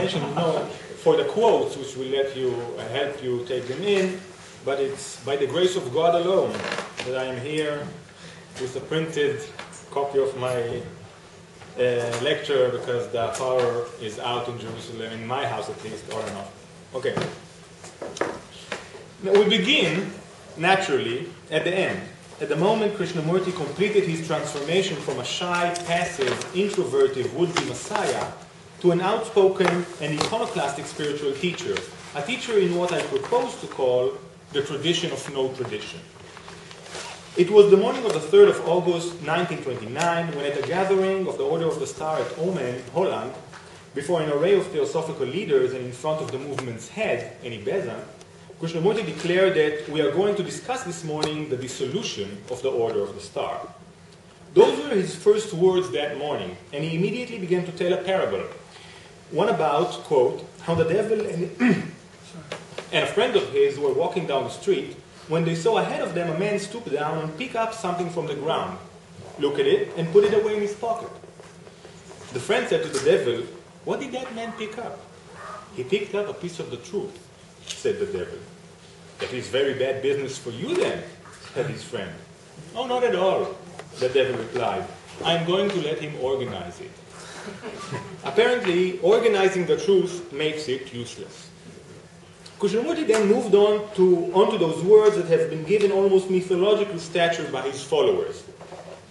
attention for the quotes, which will help you take them in, but it's by the grace of God alone that I am here with a printed copy of my lecture, because the power is out in Jerusalem, in my house at least, or not. Okay. Now we begin, naturally, at the end. At the moment Krishnamurti completed his transformation from a shy, passive, introverted would-be messiah to an outspoken and iconoclastic spiritual teacher, a teacher in what I propose to call the tradition of no tradition. It was the morning of the 3rd of August, 1929, when at a gathering of the Order of the Star at Omen, Holland, before an array of Theosophical leaders and in front of the movement's head, Eni Bezan, Krishnamurti declared that we are going to discuss this morning the dissolution of the Order of the Star. Those were his first words that morning, and he immediately began to tell a parable. One about, quote, how the devil and a friend of his were walking down the street when they saw ahead of them a man stoop down and pick up something from the ground, look at it, and put it away in his pocket. The friend said to the devil, "What did that man pick up?" "He picked up a piece of the truth," said the devil. "That is very bad business for you then," said his friend. "Oh, not at all," the devil replied. "I'm going to let him organize it." Apparently, organizing the truth makes it useless. Krishnamurti then moved onto those words that have been given almost mythological stature by his followers.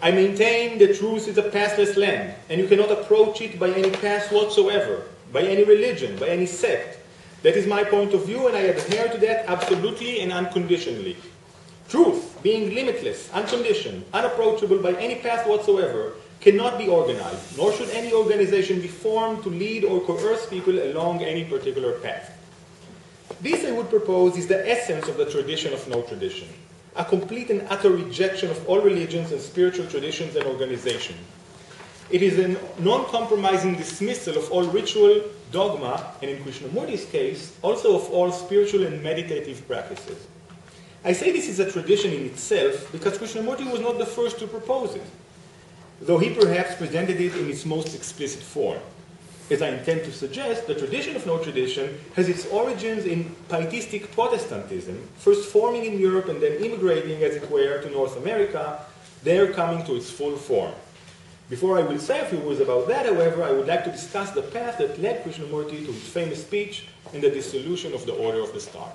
"I maintain that truth is a pathless land, and you cannot approach it by any path whatsoever, by any religion, by any sect. That is my point of view, and I adhere to that absolutely and unconditionally. Truth, being limitless, unconditioned, unapproachable by any path whatsoever, cannot be organized, nor should any organization be formed to lead or coerce people along any particular path. This, I would propose, is the essence of the tradition of no tradition, a complete and utter rejection of all religions and spiritual traditions and organization. It is a non-compromising dismissal of all ritual, dogma, and in Krishnamurti's case, also of all spiritual and meditative practices. I say this is a tradition in itself because Krishnamurti was not the first to propose it, though he perhaps presented it in its most explicit form. As I intend to suggest, the tradition of no tradition has its origins in pietistic Protestantism, first forming in Europe and then immigrating, as it were, to North America, there coming to its full form. Before I will say a few words about that, however, I would like to discuss the path that led Krishnamurti to his famous speech in the dissolution of the Order of the Star.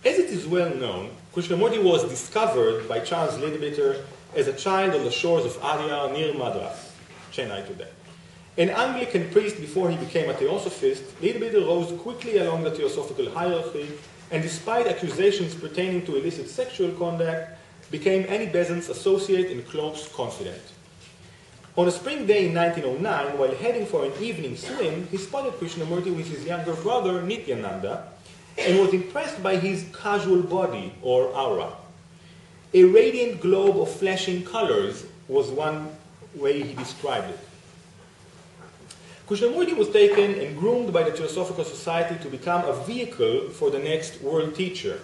As it is well known, Krishnamurti was discovered by Charles Leadbeater as a child on the shores of Adyar near Madras, Chennai today. An Anglican priest before he became a Theosophist, Leadbeater rose quickly along the Theosophical hierarchy, and despite accusations pertaining to illicit sexual conduct, became Eni Bezan's associate and close confidant. On a spring day in 1909, while heading for an evening swim, he spotted Krishnamurti with his younger brother, Nityananda, and was impressed by his casual body, or aura. A radiant globe of flashing colors was one way he described it. Krishnamurti was taken and groomed by the Theosophical Society to become a vehicle for the next world teacher,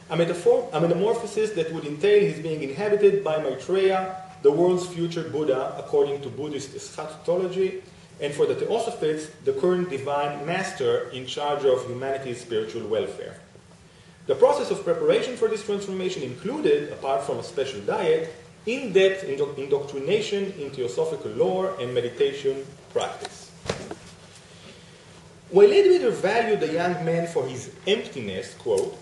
a metamorphosis that would entail his being inhabited by Maitreya, the world's future Buddha, according to Buddhist eschatology, and for the Theosophists, the current divine master in charge of humanity's spiritual welfare. The process of preparation for this transformation included, apart from a special diet, in-depth indoctrination in Theosophical lore and meditation practice. While Leadbeater valued the young man for his emptiness, quote,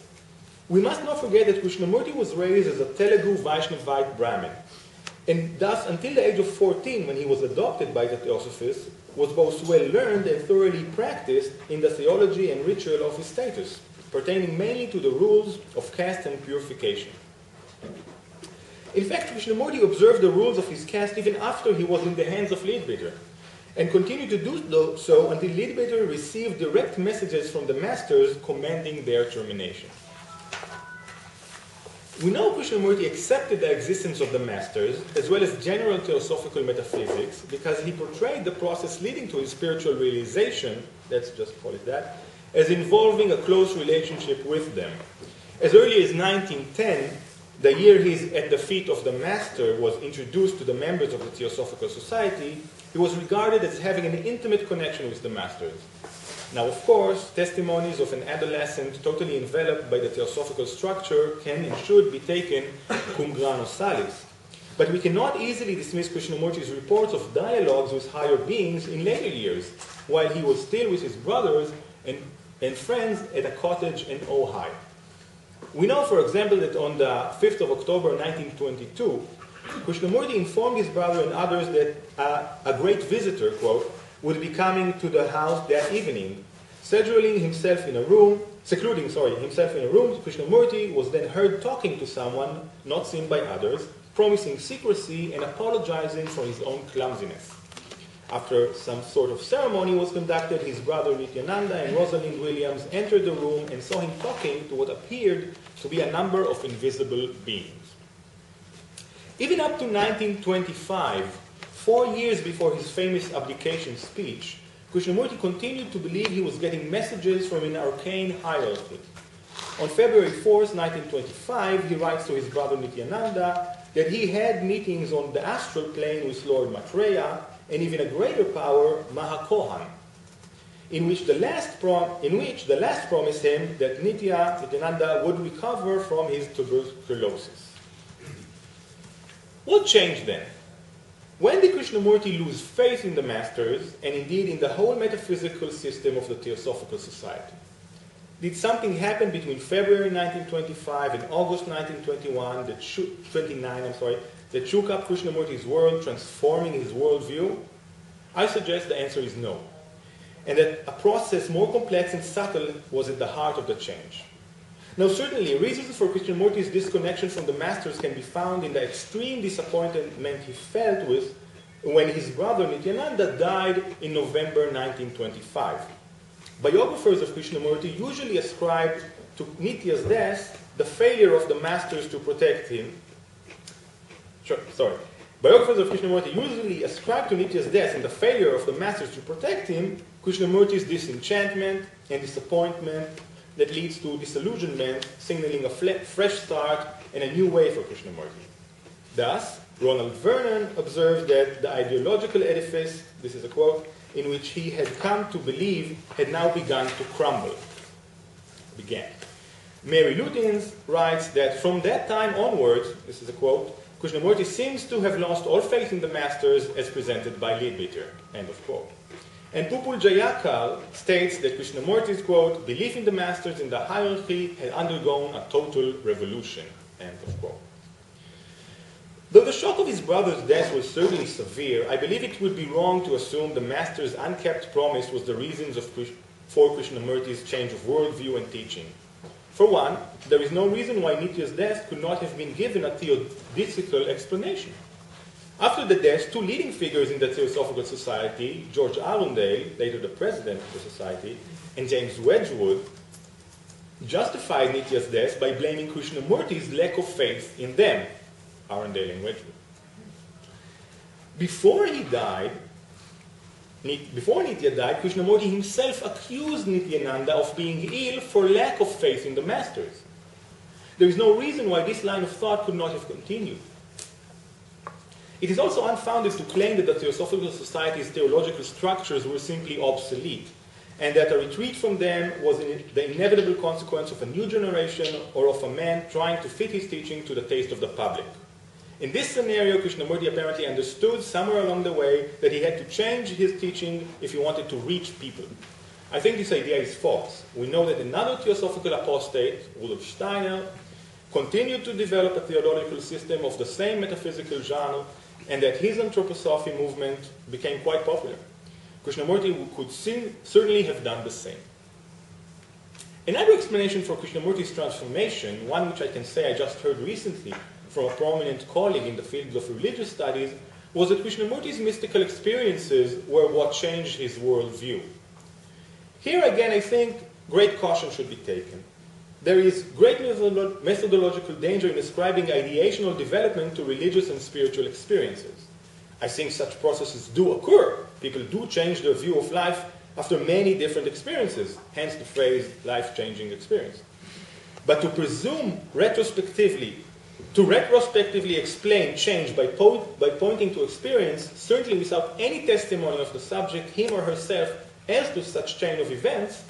we must not forget that Krishnamurti was raised as a Telugu Vaishnavite Brahmin, and thus until the age of 14, when he was adopted by the Theosophists, was both well-learned and thoroughly practiced in the theology and ritual of his status, pertaining mainly to the rules of caste and purification. In fact, Krishnamurti observed the rules of his caste even after he was in the hands of Leadbeater, and continued to do so until Leadbeater received direct messages from the masters commanding their termination. We know Krishnamurti accepted the existence of the masters, as well as general Theosophical metaphysics, because he portrayed the process leading to his spiritual realization, let's just call it that, as involving a close relationship with them. As early as 1910, the year his At the Feet of the Master was introduced to the members of the Theosophical Society, he was regarded as having an intimate connection with the masters. Now, of course, testimonies of an adolescent totally enveloped by the Theosophical structure can and should be taken cum grano salis. But we cannot easily dismiss Krishnamurti's reports of dialogues with higher beings in later years, while he was still with his brothers and friends at a cottage in Ojai. We know, for example, that on the 5th of October 1922, Krishnamurti informed his brother and others that a great visitor, quote, would be coming to the house that evening. Secluding himself in a room, Krishnamurti was then heard talking to someone not seen by others, promising secrecy and apologizing for his own clumsiness. After some sort of ceremony was conducted, his brother Nityananda and Rosalind Williams entered the room and saw him talking to what appeared to be a number of invisible beings. Even up to 1925, 4 years before his famous abdication speech, Krishnamurti continued to believe he was getting messages from an arcane hierarchy. On February 4th, 1925, he writes to his brother Nityananda that he had meetings on the astral plane with Lord Maitreya and even a greater power, Mahakohan, in which the last promised him that Nityananda would recover from his tuberculosis. What changed then? When did Krishnamurti lose faith in the masters, and indeed in the whole metaphysical system of the Theosophical Society? Did something happen between February 1925 and August 1929 that shook up Krishnamurti's world, transforming his worldview? I suggest the answer is no, and that a process more complex and subtle was at the heart of the change. Now, certainly, reasons for Krishnamurti's disconnection from the masters can be found in the extreme disappointment he felt with when his brother Nityananda died in November 1925. Biographers of Krishnamurti usually ascribe to Nitya's death the failure of the masters to protect him. Biographers of Krishnamurti usually ascribe to Nitya's death and the failure of the masters to protect him Krishnamurti's disenchantment and disappointment that leads to disillusionment, signaling a fresh start and a new way for Krishnamurti. Thus, Ronald Vernon observes that the ideological edifice, this is a quote, in which he had come to believe had now begun to crumble. Mary Lutins writes that from that time onwards, this is a quote, Krishnamurti seems to have lost all faith in the masters as presented by Leadbeater, end of quote. And Pupul Jayakal states that Krishnamurti's, quote, belief in the masters in the hierarchy had undergone a total revolution, end of quote. Though the shock of his brother's death was certainly severe, I believe it would be wrong to assume the master's unkept promise was the reasons for Krishnamurti's change of worldview and teaching. For one, there is no reason why Nitya's death could not have been given a theodicical explanation. After the death, two leading figures in the Theosophical Society, George Arundel, later the president of the society, and James Wedgwood, justified Nitya's death by blaming Krishnamurti's lack of faith in them, Arundel and Wedgwood. Before Nitya died, Krishnamurti himself accused Nityananda of being ill for lack of faith in the masters. There is no reason why this line of thought could not have continued. It is also unfounded to claim that the Theosophical Society's theological structures were simply obsolete, and that a retreat from them was the inevitable consequence of a new generation or of a man trying to fit his teaching to the taste of the public. In this scenario, Krishnamurti apparently understood somewhere along the way that he had to change his teaching if he wanted to reach people. I think this idea is false. We know that another Theosophical apostate, Rudolf Steiner, continued to develop a theological system of the same metaphysical genre, and that his anthroposophy movement became quite popular. Krishnamurti could certainly have done the same. Another explanation for Krishnamurti's transformation, one which I can say I just heard recently from a prominent colleague in the field of religious studies, was that Krishnamurti's mystical experiences were what changed his worldview. Here again, I think great caution should be taken. There is great methodological danger in ascribing ideational development to religious and spiritual experiences. I think such processes do occur. People do change their view of life after many different experiences, hence the phrase life-changing experience. But to presume retrospectively To retrospectively explain change by pointing to experience, certainly without any testimony of the subject, him or herself, as to such chain of events,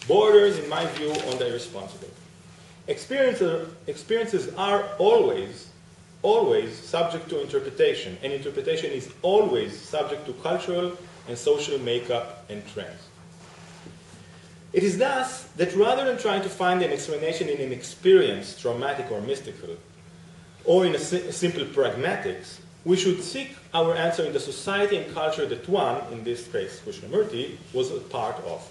borders, in my view, on the irresponsible. Experiences are always subject to interpretation, and interpretation is always subject to cultural and social makeup and trends. It is thus that rather than trying to find an explanation in an experience, traumatic or mystical, or in a simple pragmatics, we should seek our answer in the society and culture that one, in this case Krishnamurti, was a part of.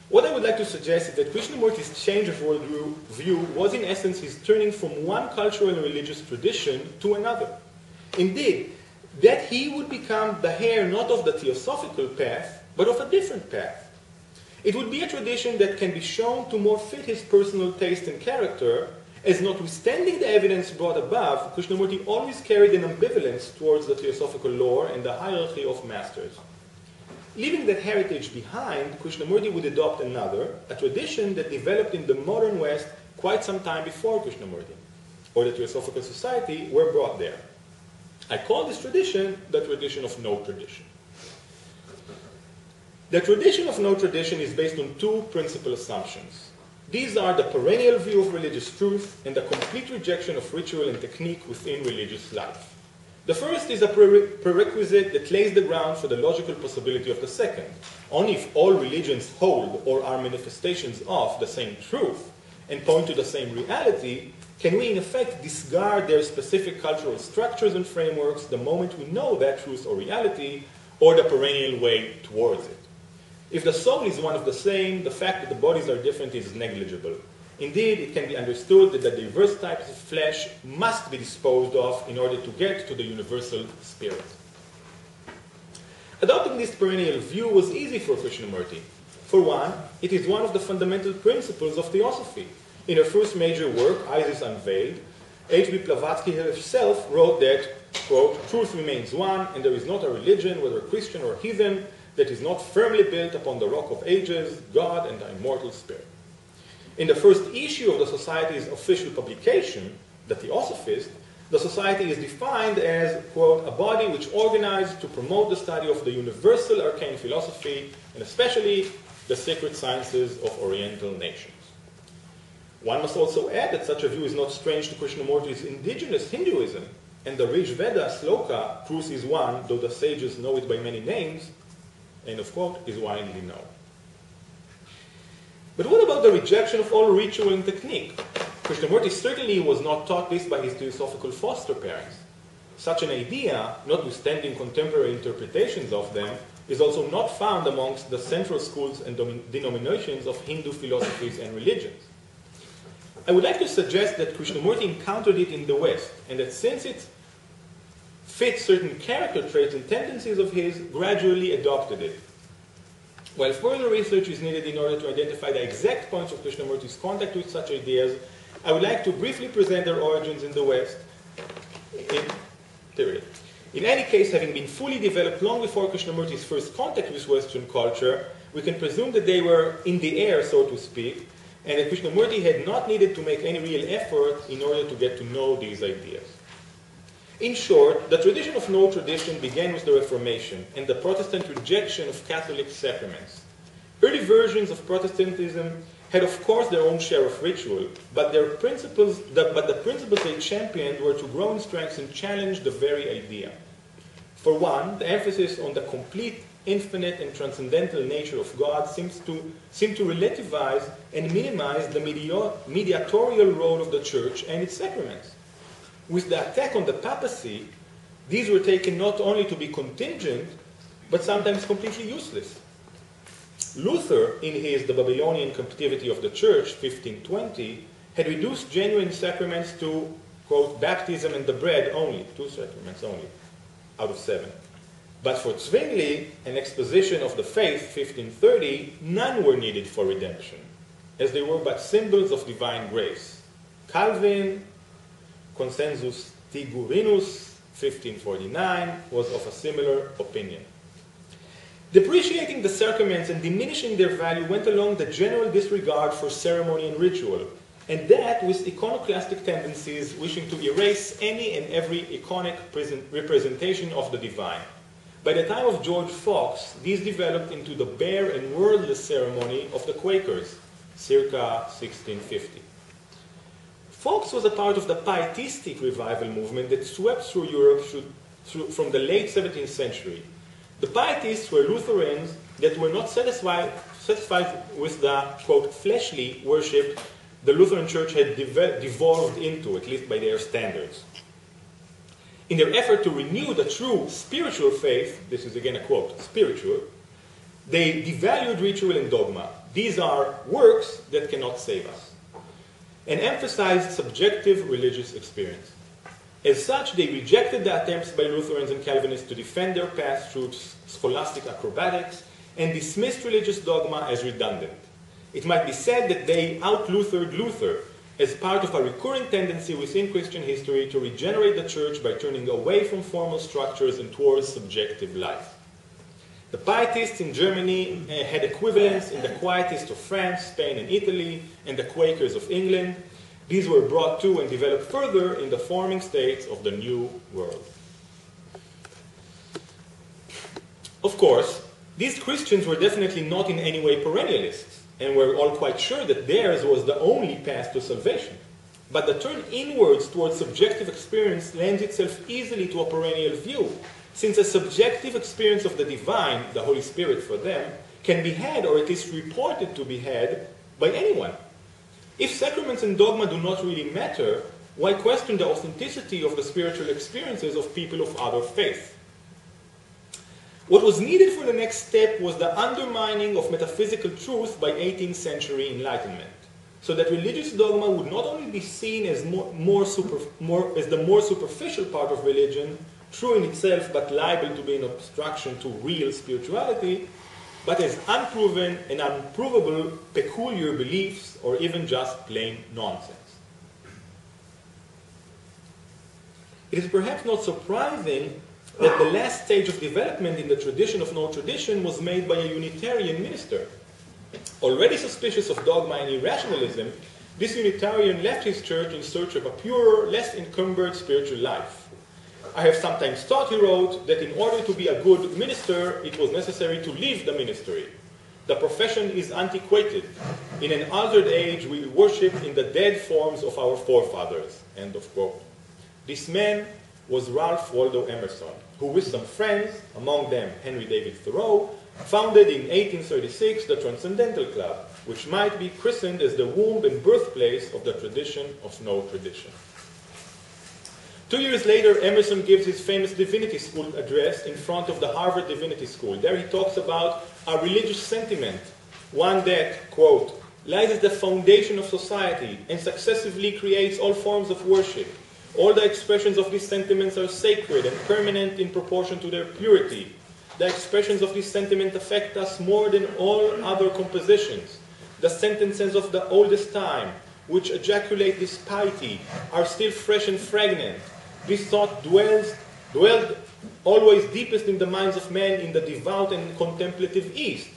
What I would like to suggest is that Krishnamurti's change of worldview was in essence his turning from one cultural and religious tradition to another. Indeed, that he would become the heir not of the Theosophical path, but of a different path. It would be a tradition that can be shown to more fit his personal taste and character, as notwithstanding the evidence brought above, Krishnamurti always carried an ambivalence towards the Theosophical lore and the hierarchy of masters. Leaving that heritage behind, Krishnamurti would adopt another, a tradition that developed in the modern West quite some time before Krishnamurti, or the Theosophical Society were brought there. I call this tradition the tradition of no tradition. The tradition of no tradition is based on two principal assumptions. These are the perennial view of religious truth and the complete rejection of ritual and technique within religious life. The first is a prerequisite that lays the ground for the logical possibility of the second. Only if all religions hold or are manifestations of the same truth and point to the same reality, can we in effect discard their specific cultural structures and frameworks the moment we know that truth or reality, or the perennial way towards it. If the soul is one of the same, the fact that the bodies are different is negligible. Indeed, it can be understood that the diverse types of flesh must be disposed of in order to get to the universal spirit. Adopting this perennial view was easy for Krishnamurti. For one, it is one of the fundamental principles of Theosophy. In her first major work, Isis Unveiled, H.B. Blavatsky herself wrote that, quote, "Truth remains one, and there is not a religion, whether Christian or heathen, that is not firmly built upon the rock of ages, God and the immortal spirit." In the first issue of the Society's official publication, The Theosophist, the Society is defined as, quote, "a body which organized to promote the study of the universal arcane philosophy, and especially the sacred sciences of Oriental nations." One must also add that such a view is not strange to Krishnamurti's indigenous Hinduism, and the Rig Veda sloka, "Truth is one, though the sages know it by many names," end of quote, is widely known. But what about the rejection of all ritual and technique? Krishnamurti certainly was not taught this by his Theosophical foster parents. Such an idea, notwithstanding contemporary interpretations of them, is also not found amongst the central schools and denominations of Hindu philosophies and religions. I would like to suggest that Krishnamurti encountered it in the West, and that since it fits certain character traits and tendencies of his, gradually adopted it. While further research is needed in order to identify the exact points of Krishnamurti's contact with such ideas, I would like to briefly present their origins in the West. In any case, having been fully developed long before Krishnamurti's first contact with Western culture, we can presume that they were in the air, so to speak, and that Krishnamurti had not needed to make any real effort in order to get to know these ideas. In short, the tradition of no tradition began with the Reformation and the Protestant rejection of Catholic sacraments. Early versions of Protestantism had of course their own share of ritual, but the principles they championed were to grow in strength and challenge the very idea. For one, the emphasis on the complete, infinite, and transcendental nature of God seemed to relativize and minimize the mediatorial role of the Church and its sacraments. With the attack on the papacy, these were taken not only to be contingent, but sometimes completely useless. Luther, in his The Babylonian Captivity of the Church, 1520, had reduced genuine sacraments to, quote, baptism and the bread only, 2 sacraments only, out of 7. But for Zwingli, an exposition of the faith, 1530, none were needed for redemption, as they were but symbols of divine grace. Calvin, Consensus Tigurinus, 1549, was of a similar opinion. Depreciating the sacraments and diminishing their value went along the general disregard for ceremony and ritual. and that with iconoclastic tendencies wishing to erase any and every iconic representation of the divine. By the time of George Fox, these developed into the bare and wordless ceremony of the Quakers, circa 1650. Fox was a part of the pietistic revival movement that swept through Europe from the late 17th century. The pietists were Lutherans that were not satisfied with the, quote, fleshly worship the Lutheran Church had devolved into, at least by their standards. In their effort to renew the true spiritual faith, this is again a quote, spiritual, they devalued ritual and dogma. These are works that cannot save us, and emphasized subjective religious experience. As such, they rejected the attempts by Lutherans and Calvinists to defend their path through scholastic acrobatics and dismissed religious dogma as redundant. It might be said that they out-Luthered Luther as part of a recurring tendency within Christian history to regenerate the church by turning away from formal structures and towards subjective life. The pietists in Germany had equivalents in the Quietists of France, Spain, and Italy, and the Quakers of England. These were brought to and developed further in the forming states of the New World. Of course, these Christians were definitely not in any way perennialists, and were all quite sure that theirs was the only path to salvation. But the turn inwards towards subjective experience lends itself easily to a perennial view, since a subjective experience of the divine, the Holy Spirit for them, can be had, or at least reported to be had, by anyone. If sacraments and dogma do not really matter, why question the authenticity of the spiritual experiences of people of other faith? What was needed for the next step was the undermining of metaphysical truth by 18th century Enlightenment, so that religious dogma would not only be seen as the more superficial part of religion, true in itself but liable to be an obstruction to real spirituality, but as unproven and unprovable peculiar beliefs or even just plain nonsense. It is perhaps not surprising that the last stage of development in the tradition of no tradition was made by a Unitarian minister. Already suspicious of dogma and irrationalism, this Unitarian left his church in search of a purer, less encumbered spiritual life. I have sometimes thought, he wrote, that in order to be a good minister, it was necessary to leave the ministry. The profession is antiquated. In an altered age, we worship in the dead forms of our forefathers. End of quote. This man was Ralph Waldo Emerson, who with some friends, among them Henry David Thoreau, founded in 1836 the Transcendental Club, which might be christened as the womb and birthplace of the tradition of no tradition. 2 years later, Emerson gives his famous Divinity School address in front of the Harvard Divinity School. There he talks about a religious sentiment, one that, quote, lies at the foundation of society and successively creates all forms of worship. All the expressions of these sentiments are sacred and permanent in proportion to their purity. The expressions of this sentiment affect us more than all other compositions. The sentences of the oldest time, which ejaculate this piety, are still fresh and fragrant. This thought dwelled always deepest in the minds of men in the devout and contemplative East,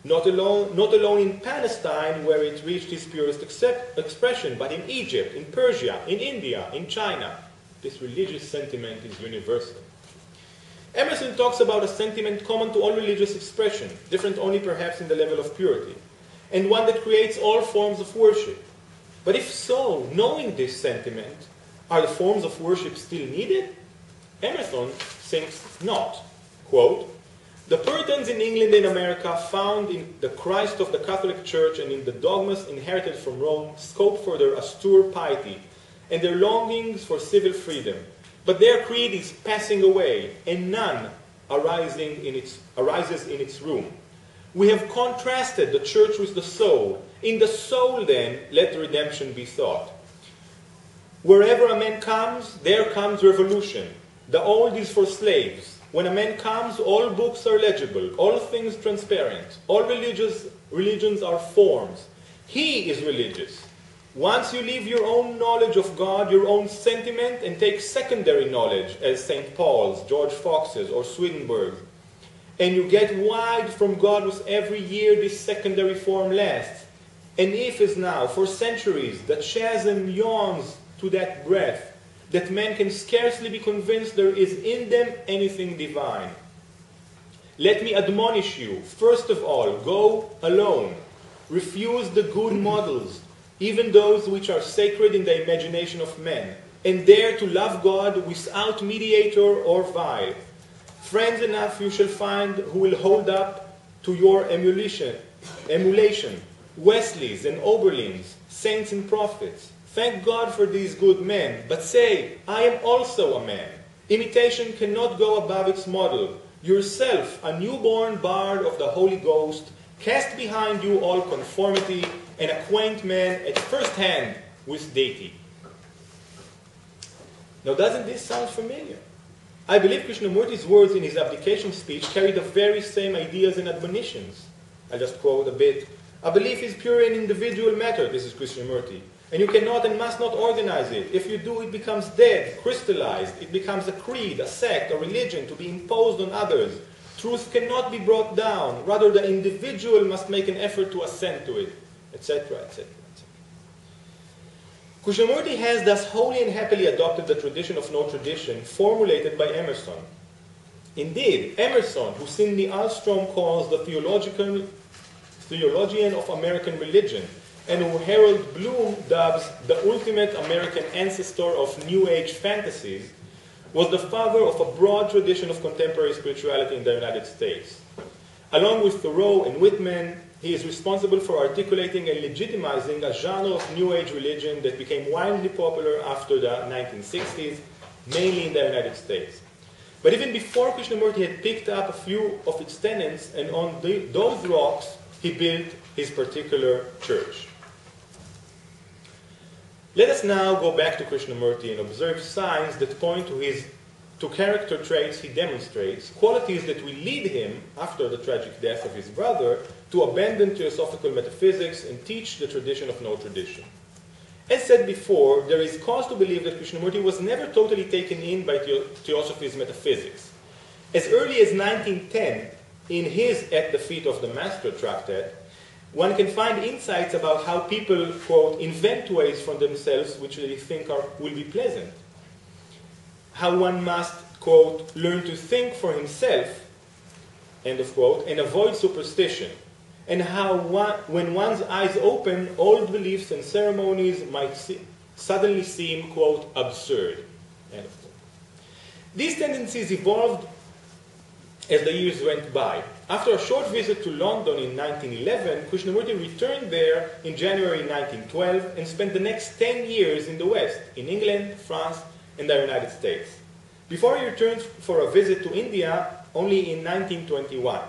not alone in Palestine, where it reached its purest expression, but in Egypt, in Persia, in India, in China. This religious sentiment is universal. Emerson talks about a sentiment common to all religious expression, different only perhaps in the level of purity, and one that creates all forms of worship. But if so, knowing this sentiment, are the forms of worship still needed? Emerson thinks not. Quote, the Puritans in England and America found in the Christ of the Catholic Church and in the dogmas inherited from Rome scope for their austere piety and their longings for civil freedom. But their creed is passing away, and none arises in its room. We have contrasted the church with the soul. In the soul, then, let redemption be sought. Wherever a man comes, there comes revolution. The old is for slaves. When a man comes, all books are legible, all things transparent, all religions are forms. He is religious. Once you leave your own knowledge of God, your own sentiment, and take secondary knowledge, as St. Paul's, George Fox's, or Swedenborg's, and you get wide from God with every year this secondary form lasts, And if as now, for centuries, that chasm yawns to that breadth, that man can scarcely be convinced there is in them anything divine. Let me admonish you, first of all, go alone. Refuse the good models, even those which are sacred in the imagination of men, and dare to love God without mediator or vile. Friends enough you shall find who will hold up to your emulation, Wesleys and Oberlins, saints and prophets. Thank God for these good men, but say, I am also a man. Imitation cannot go above its model. Yourself, a newborn bard of the Holy Ghost, cast behind you all conformity and acquaint man at first hand with deity. Now, doesn't this sound familiar? I believe Krishnamurti's words in his abdication speech carry the very same ideas and admonitions. I'll just quote a bit. A belief is pure and individual matter, this is Krishnamurti, and you cannot and must not organize it. If you do, it becomes dead, crystallized. It becomes a creed, a sect, a religion to be imposed on others. Truth cannot be brought down. Rather, the individual must make an effort to ascend to it, etc., etc. Krishnamurti has thus wholly and happily adopted the tradition of no tradition formulated by Emerson. Indeed, Emerson, who Sidney Alstrom calls the theologian of American religion, and who Harold Bloom dubs the ultimate American ancestor of New Age fantasies, was the father of a broad tradition of contemporary spirituality in the United States. Along with Thoreau and Whitman, he is responsible for articulating and legitimizing a genre of New Age religion that became widely popular after the 1960s, mainly in the United States. But even before Krishnamurti had picked up a few of its tenets, and on those rocks, he built his particular church. Let us now go back to Krishnamurti and observe signs that point to character traits he demonstrates, qualities that will lead him, after the tragic death of his brother, to abandon Theosophical metaphysics and teach the tradition of no tradition. As said before, there is cause to believe that Krishnamurti was never totally taken in by Theosophy's metaphysics. As early as 1910, in his At the Feet of the Master tractate, one can find insights about how people, quote, invent ways for themselves which they think will be pleasant. How one must, quote, learn to think for himself, end of quote, and avoid superstition. And how when one's eyes open, old beliefs and ceremonies might suddenly seem, quote, absurd, end of quote. These tendencies evolved as the years went by. After a short visit to London in 1911, Krishnamurti returned there in January 1912 and spent the next 10 years in the West, in England, France, and the United States, before he returned for a visit to India only in 1921.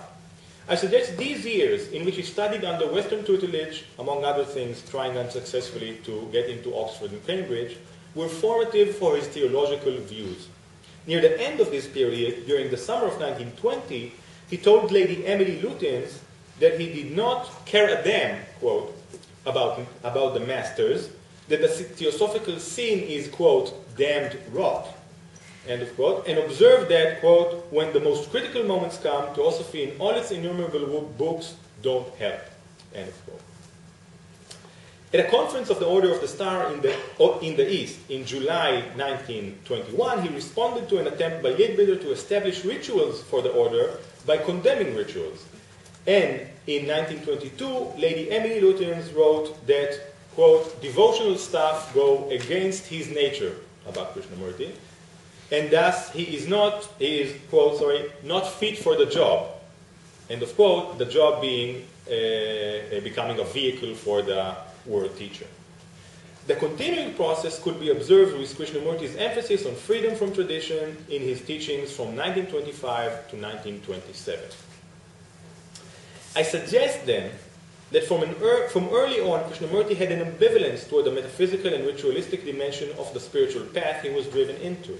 I suggest these years, in which he studied under Western tutelage, among other things, trying unsuccessfully to get into Oxford and Cambridge, were formative for his theological views. Near the end of this period, during the summer of 1920, he told Lady Emily Lutyens that he did not care a damn, quote, about the masters, that the Theosophical scene is, quote, damned rot, end of quote, and observed that, quote, when the most critical moments come, Theosophy in all its innumerable books don't help, end of quote. At a conference of the Order of the Star in the East in July 1921, he responded to an attempt by Leadbeater to establish rituals for the order by condemning rituals. And in 1922, Lady Emily Lutyens wrote that, quote, devotional stuff go against his nature, about Krishnamurti, and thus he is, quote, not fit for the job, end of quote, the job being becoming a vehicle for the word teacher. The continuing process could be observed with Krishnamurti's emphasis on freedom from tradition in his teachings from 1925 to 1927. I suggest then that from early on, Krishnamurti had an ambivalence toward the metaphysical and ritualistic dimension of the spiritual path he was driven into.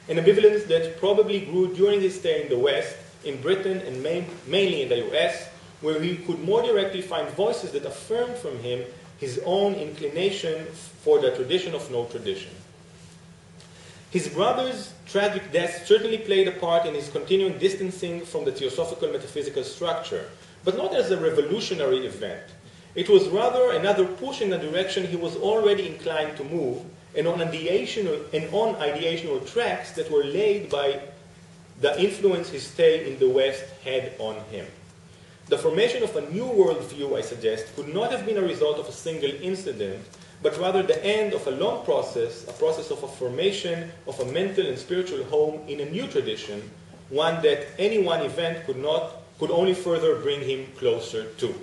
An ambivalence that probably grew during his stay in the West, in Britain, and mainly in the US, where he could more directly find voices that affirmed from him his own inclination for the tradition of no tradition. His brother's tragic death certainly played a part in his continuing distancing from the Theosophical metaphysical structure, but not as a revolutionary event. It was rather another push in a direction he was already inclined to move, and on ideational tracks that were laid by the influence his stay in the West had on him. The formation of a new worldview, I suggest, could not have been a result of a single incident, but rather the end of a long process, a process of a formation of a mental and spiritual home in a new tradition, one that any one event could only further bring him closer to.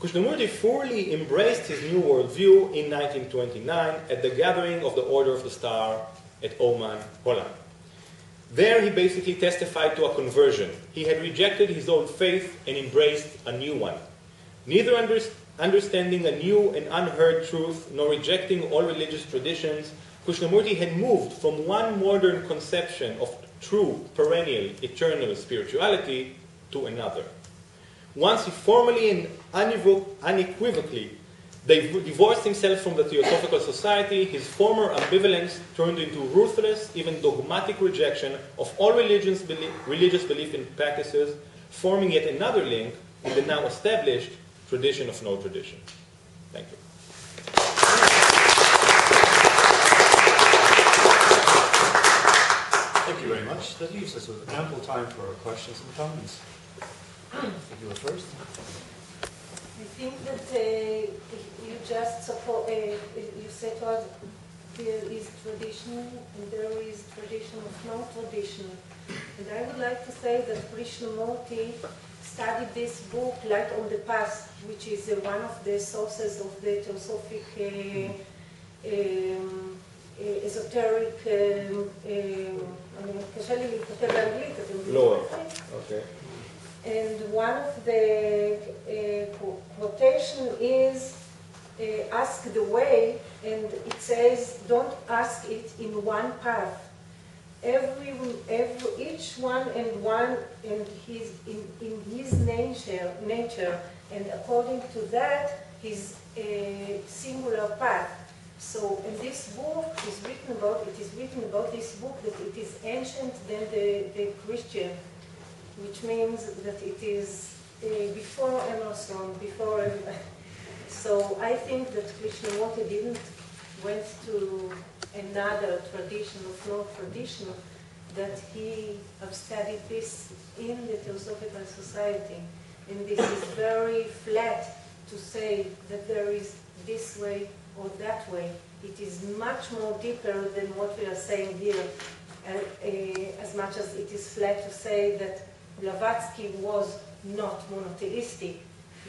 Krishnamurti fully embraced his new worldview in 1929 at the gathering of the Order of the Star at Oman, Holland. There he basically testified to a conversion. He had rejected his old faith and embraced a new one. Neither understanding a new and unheard truth, nor rejecting all religious traditions, Krishnamurti had moved from one modern conception of true, perennial, eternal spirituality to another. Once he formally and unequivocally divorced himself from the Theosophical Society, his former ambivalence turned into ruthless, even dogmatic rejection of all religious belief and practices, forming yet another link in the now established tradition of no tradition. Thank you. Thank you very much. That leaves us with ample time for questions and comments. If you were first. I think that you just you said what there is tradition and there is tradition of non-tradition. And I would like to say that Krishnamurti studied this book, Light on the Past, which is one of the sources of the Theosophic esoteric קשה לי להתכתב באנגלית, אתם מבינים? לא, okay. And one of the quotation is, ask the way, and it says, don't ask it in one path. Each one and his in his nature, and according to that, his singular path. So, and this book is written about this book that it is ancient than the Christian, which means that it is before Emerson, before everybody. So I think that Krishnamurti didn't went to another tradition of no tradition, that he have studied this in the Theosophical Society. And this is very flat to say that there is this way or that way. It is much more deeper than what we are saying here, as much as it is flat to say that Blavatsky was not monotheistic.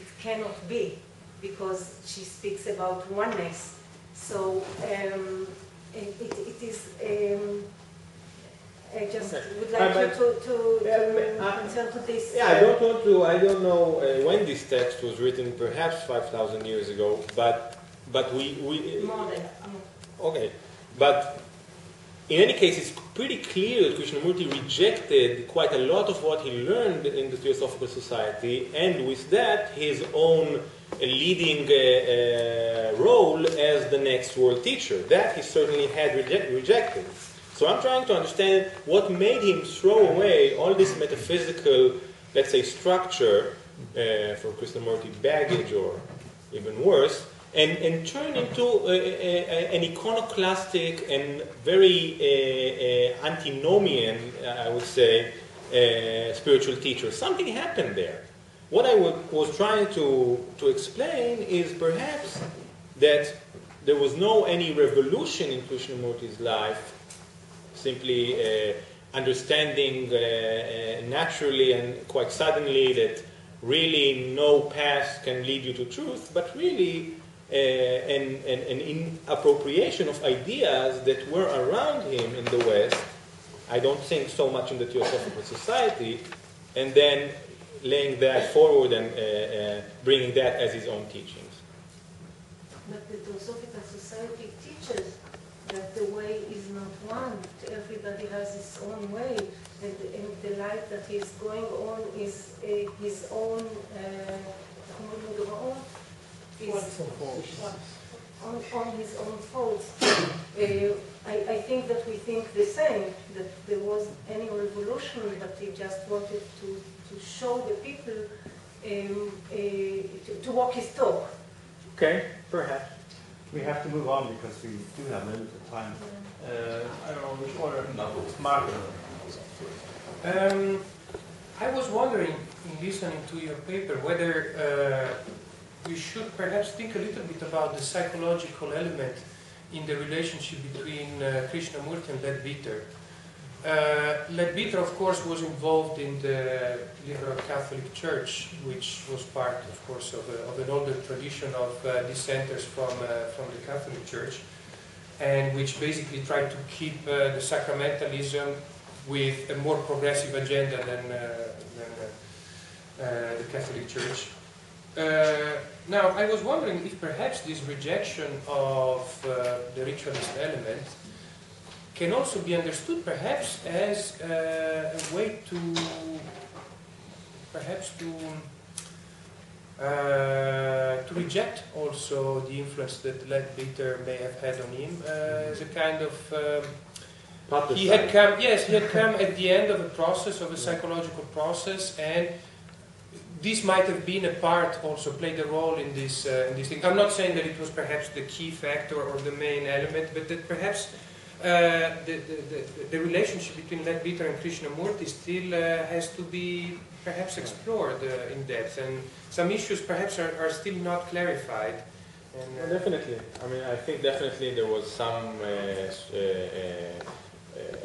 It cannot be, because she speaks about oneness. So it is, I just would like you to answer to this. Yeah, I don't know when this text was written, perhaps 5,000 years ago, but we More than, okay, but in any case, it's pretty clear that Krishnamurti rejected quite a lot of what he learned in the Theosophical Society, and with that, his own leading role as the next world teacher. That he certainly had rejected. So I'm trying to understand what made him throw away all this metaphysical, let's say, structure for Krishnamurti baggage, or even worse, and turn into an iconoclastic and very antinomian, I would say, spiritual teacher. Something happened there. What I was trying to explain is perhaps that there was no any revolution in Krishnamurti's life, simply understanding naturally and quite suddenly that really no path can lead you to truth, but really an appropriation of ideas that were around him in the West. I don't think so much in the Theosophical Society, and then laying that forward and bringing that as his own teachings. But the Theosophical Society teaches that the way is not one. Everybody has his own way, and the light that is going on is his own. On his own folds. I think that we think the same, that there was any revolution, but he just wanted to show the people to walk his talk. Okay, perhaps. We have to move on because we do have limited time. I don't know which order. Mark. I was wondering, in listening to your paper, whether we should perhaps think a little bit about the psychological element in the relationship between Krishnamurti and Leadbeater. Leadbeater, of course, was involved in the liberal Catholic Church, which was part, of course, of an older tradition of dissenters from the Catholic Church, and which basically tried to keep the sacramentalism with a more progressive agenda than the Catholic Church. Now, I was wondering if perhaps this rejection of the ritualist element can also be understood perhaps as a way to reject also the influence that Leadbeater may have had on him as a kind of he had come at the end of a process, of a psychological process, and this might have been a part, also played a role in this thing. I'm not saying that it was perhaps the key factor or the main element, but that perhaps the relationship between Leadbeater and Krishnamurti still has to be perhaps explored in depth, and some issues perhaps are still not clarified. And, well, definitely. I mean, I think definitely there was some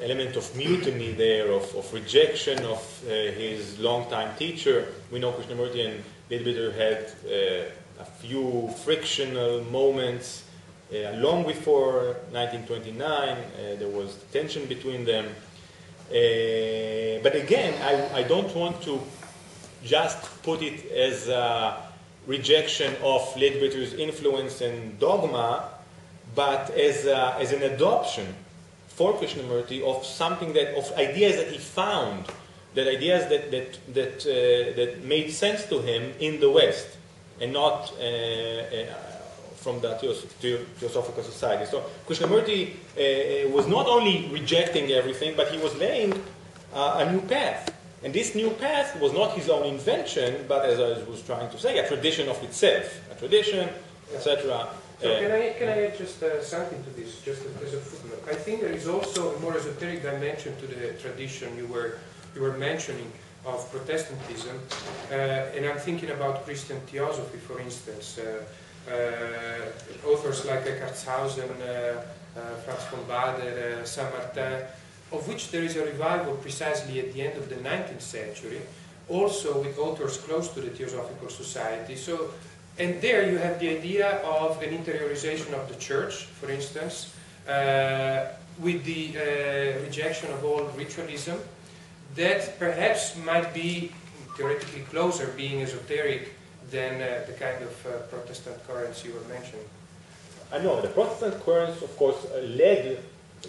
element of mutiny there, of rejection of his longtime teacher. We know Krishnamurti and Leadbeater had a few frictional moments long before 1929. There was tension between them. But again, I don't want to just put it as a rejection of Leadbeater's influence and dogma, but as an adoption for Krishnamurti of something of ideas that he found, that ideas that made sense to him in the West, and not from the Theosophical Society. So Krishnamurti was not only rejecting everything, but he was laying a new path. And this new path was not his own invention, but, as I was trying to say, a tradition of itself, a tradition, etc. So can I add just something to this, just as a footnote? I think there is also a more esoteric dimension to the tradition you were mentioning of Protestantism, and I'm thinking about Christian theosophy, for instance. Authors like Kartzhausen, Franz von Baader, Saint-Martin, of which there is a revival precisely at the end of the 19th century, also with authors close to the Theosophical Society. So, and there you have the idea of an interiorization of the church, for instance, with the rejection of all ritualism, that perhaps might be theoretically closer, being esoteric, than the kind of Protestant currents you were mentioning. I know, the Protestant currents, of course, led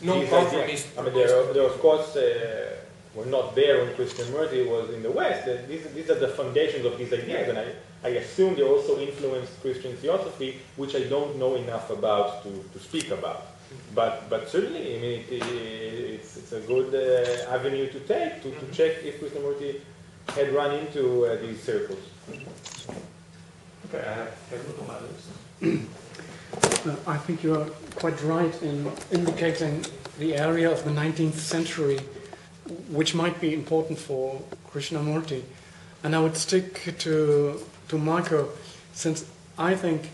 non-conformist. I mean, there of course, were not there when Krishnamurti was in the West. These are the foundations of these ideas, and I assume they also influenced Christian theosophy, which I don't know enough about to speak about. But certainly, I mean, it's a good avenue to take to check if Krishnamurti had run into these circles. Okay, I have a look at my list. I think you are quite right in indicating the area of the 19th century which might be important for Krishnamurti. And I would stick to Marco, since I think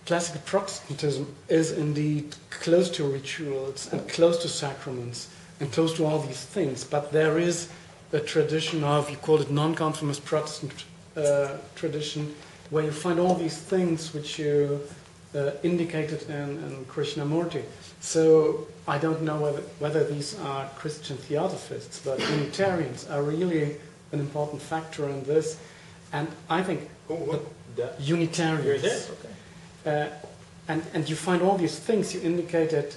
classical Protestantism is indeed close to rituals and close to sacraments and close to all these things, but there is a tradition of, you call it non-conformist Protestant tradition, where you find all these things which you indicated in Krishnamurti. So I don't know whether these are Christian theosophists, but Unitarians are really an important factor in this. And I think Unitarians. Okay. And you find all these things you indicated,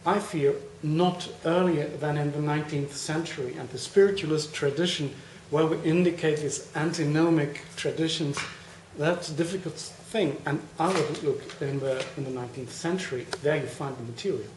I fear, not earlier than in the 19th century. And the spiritualist tradition, where we indicate these antinomic traditions, that's a difficult thing. And I would look in the 19th century. There you find the material.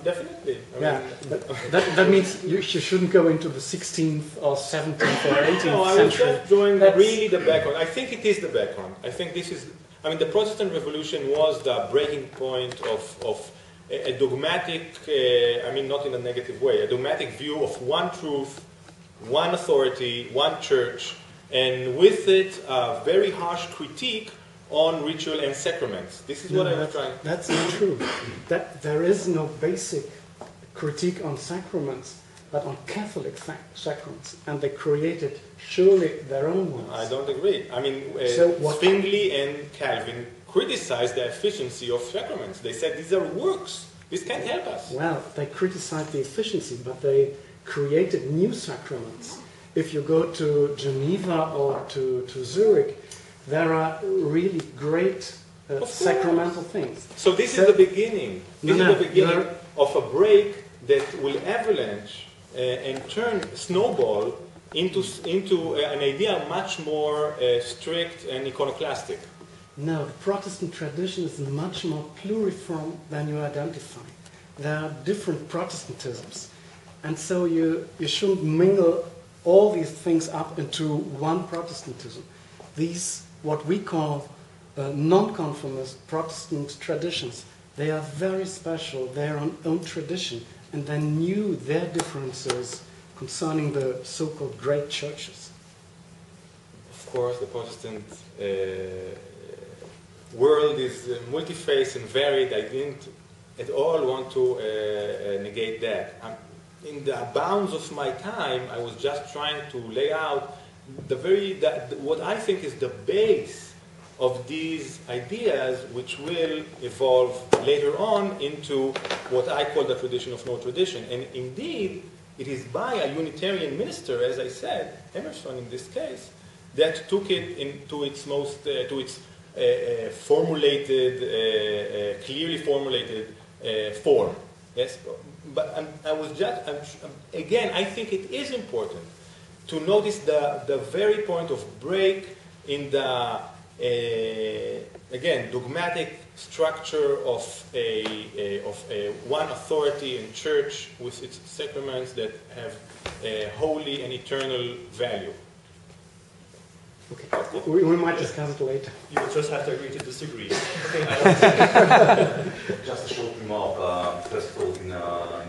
Definitely. That means you shouldn't go into the 16th or 17th or 18th No, I was century. just drawing really the background. I think it is the background. I think this is, the Protestant Revolution was the breaking point of a dogmatic, not in a negative way, a dogmatic view of one truth, one authority, one church, and with it a very harsh critique on ritual and sacraments. This is what I was trying. That's not true. That there is no basic critique on sacraments, but on Catholic sacraments, and they created surely their own ones. I don't agree. So Zwingli and Calvin criticized the efficiency of sacraments. They said these are works. This can't help us. Well, they criticized the efficiency, but they created new sacraments. If you go to Geneva or to Zurich, there are really great sacramental things. So this is the beginning. This is the beginning of a break that will avalanche and turn snowball into an idea much more strict and iconoclastic. No, the Protestant tradition is much more pluriform than you identify. There are different Protestantisms. And so you shouldn't mingle all these things up into one Protestantism. These, what we call non-conformist Protestant traditions, they are very special. They're an own tradition. And they knew their differences concerning the so-called great churches. Of course, the Protestant world is multi-faced and varied. I didn't at all want to negate that. In the bounds of my time, I was just trying to lay out what I think is the base of these ideas, which will evolve later on into what I call the tradition of no tradition. And indeed, it is by a Unitarian minister, as I said, Emerson in this case, that took it into its most, to its formulated, clearly formulated form. Yes, but I was just, again, I think it is important to notice the very point of break in the, again, dogmatic structure of a one authority in church with its sacraments that have holy and eternal value. Okay. We might discuss it later. You will just have to agree to disagree. Just a short remark. First of all, in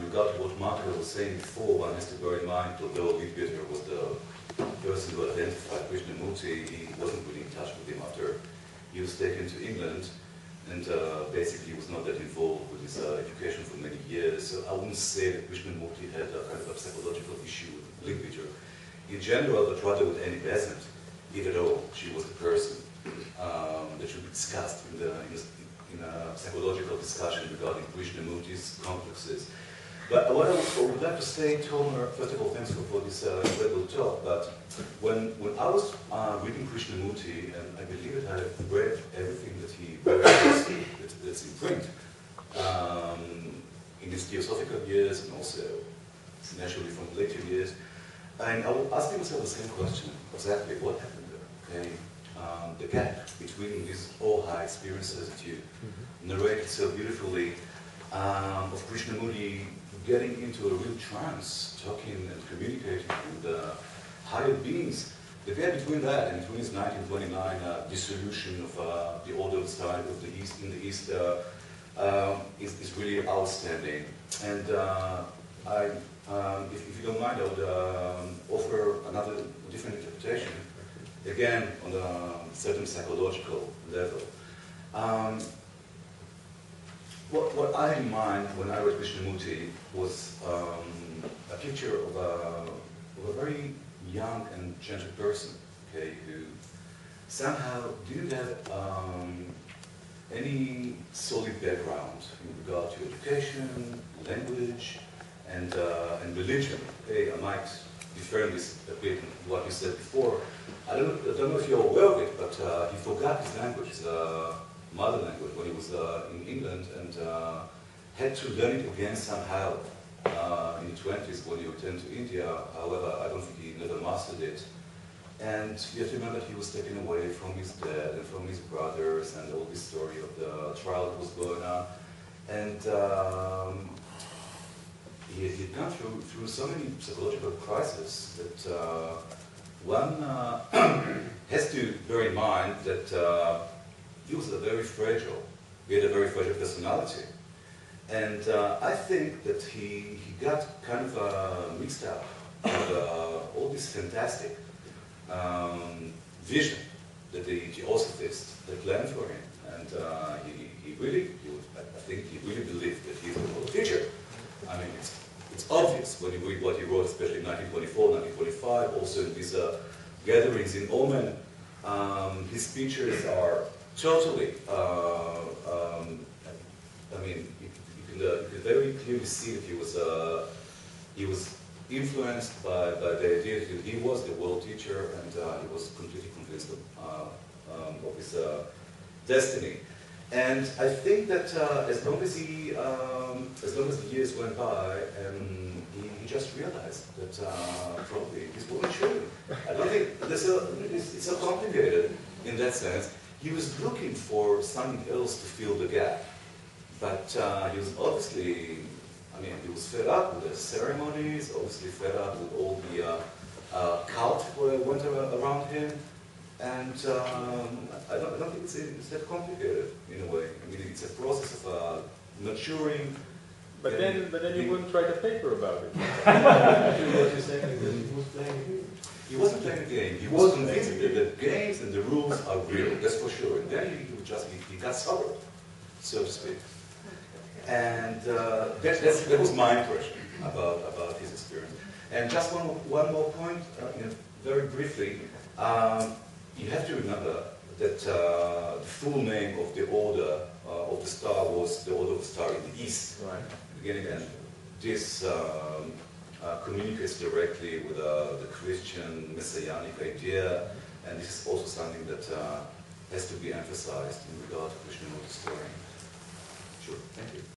regard to what Marco was saying before, one has to bear in mind, although Beer-Sheva was the person who identified Krishnamurti, he wasn't really in touch with him after he was taken to England, and basically was not that involved with his education for many years. So I wouldn't say that Krishnamurti had a kind of a psychological issue with literature. In general, but rather with Annie Besant, if at all, she was the person that should be discussed in a psychological discussion regarding Krishnamurti's complexes. But what I would like to say, Tomer, first of all, thanks for this incredible talk, but when I was reading Krishnamurti, and I believe that I have read everything that he wrote that's in print, in his Theosophical years and also naturally from later years, and I was asking myself the same question, exactly what happened there, okay? The gap between these all high experiences that you narrated so beautifully, of Krishnamurti getting into a real trance, talking and communicating with higher beings. The gap between that and between his 1929 dissolution of the order side of the East in the East is really outstanding. And if you don't mind, I would offer another different interpretation, again on a certain psychological level. What I had in mind when I read Krishnamurti was a picture of a very young and gentle person, okay, who somehow didn't have any solid background in regard to education, language, and religion. Okay, I might defer this a bit in what you said before. I don't know if you're aware of it, but he forgot his language, his mother language, when he was in England, and had to learn it again somehow in the 20s when he returned to India. However, I don't think he never mastered it. And you have to remember that he was taken away from his dad and from his brothers, and all this story of the trial that was going on. And he'd gone through so many psychological crises that one has to bear in mind that he was very fragile. He had a very fragile personality. And I think that he got kind of mixed up with all this fantastic vision that the Theosophists had planned for him. And I think he really believed that he was the world teacher. I mean, it's obvious when you read what he wrote, especially in 1924, 1925, also in these gatherings in Oman. His speeches are totally, I mean, you can very clearly see that he was influenced by the idea that he was the world teacher, and he was completely convinced of his destiny. And I think that as long as the years went by, he just realized that probably this wasn't true. I don't think it's so complicated in that sense. He was looking for something else to fill the gap, but he was obviously, I mean, he was fed up with the ceremonies, obviously fed up with all the cult that went around him. And I don't think it's that complicated in a way. I mean, it's a process of maturing. But then you wouldn't write a paper about it. What you're saying is that he was playing a game. He wasn't playing a game. He was convinced that the games and the rules are real. That's for sure. And then he got sobered, so to speak. And that was my impression about his experience. And just one more point, very briefly. You have to remember that the full name of the Order of the Star was the Order of the Star in the East. Right. Beginning, and this communicates directly with the Christian messianic idea, and this is also something that has to be emphasized in regard to Krishnamurti's story. Sure, thank you.